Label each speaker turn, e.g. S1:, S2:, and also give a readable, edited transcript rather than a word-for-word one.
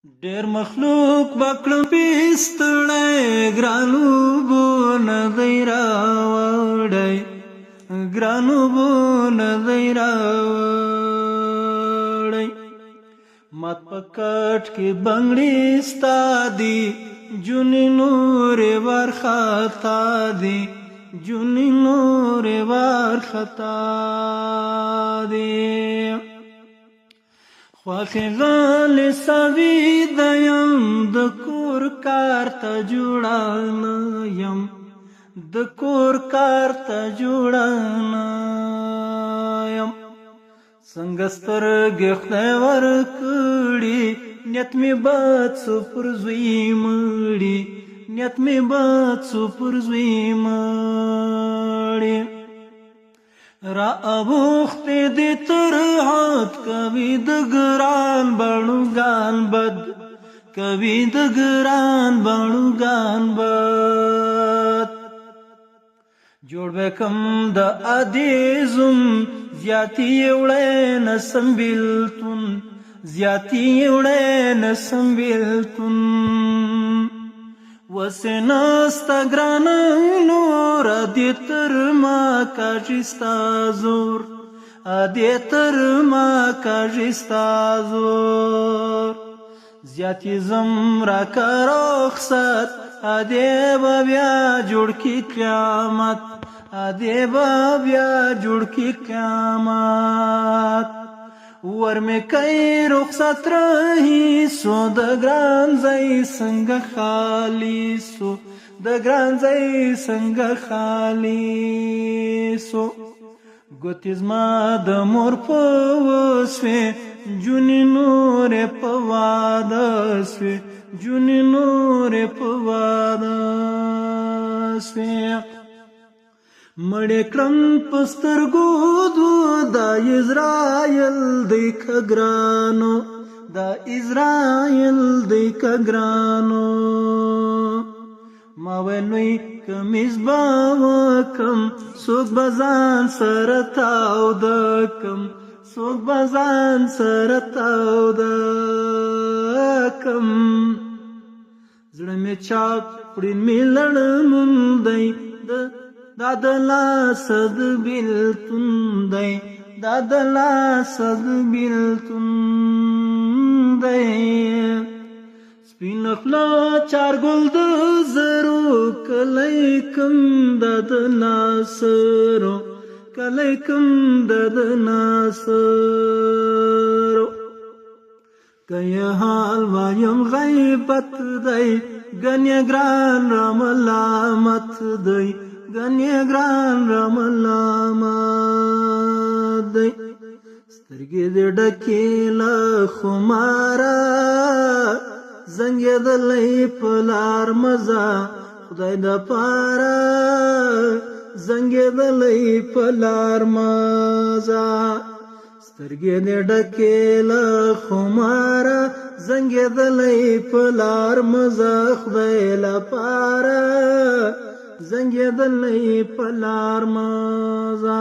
S1: ډېر مخلوق بکړم پیستړی ګرانو بو نه دی راوړی ګرانو بو نه دی راوړی مات په کټ کې بنګړي ستا دي جونې نورې وارخطا دي جونې نورې وارخطا دي خوښې غلې سوي د یم د کور کار ته جوړه نه یم د کور کار ته جوړه نه یم څنګه سترګې خدای ورکړي نیت مې بد څو پر زوی مړي نیت مې بد څو پر زوی مړي را ابوخته دې تر حد کوي د ګران بڼوګان بد کوي د ګران بڼوګان بد جوړ وکم د ادیزم زیاتی وړې نسم بیلتون زیاتی وړې نسم بیلتون وسناستا ګران نور دې تر ما کاږستا زور دې تر ما کاږستا زور زیاتی زم را رخصت دې بیا جوړ کی قیامت دې بیا جوړ کی قیامت ور مې کوي رخصت رہی سو د ګران ځای څنګه خالی سو د ګران ځای څنګه خالی سو ګوتې زما د مور په وسوې جونې نورې په واده سوې جونې نورې په واده سوې مړې کړم په سترګو دا اسرائیل دی که ګرانو دا اسرائیل دی که ګرانو ما ویلوی کمیز با وکم څوک به ځان سره تاوده کم څوک به ځان سره تاوده کم زړه مې چاک پړین مې لړمون دی دا د لاسد بیلتون دی دا د لاسد بیلتون دی سپین خلا چار ګل د زرو کلی کم د ناصرو کلی کم د ناصرو کای حال وایم غیبت دی گنی ګران را ملامت دی گنی ګران را ملامت دی سترګې دې ډکې له خماره زنګېدلی په لار مزه خدای د پاره زنګېدلی په لار مزه سترګې دې ډکې له خماره زنګېدلی په لار مزه خدای لپاره زنګېدلی په لار مزه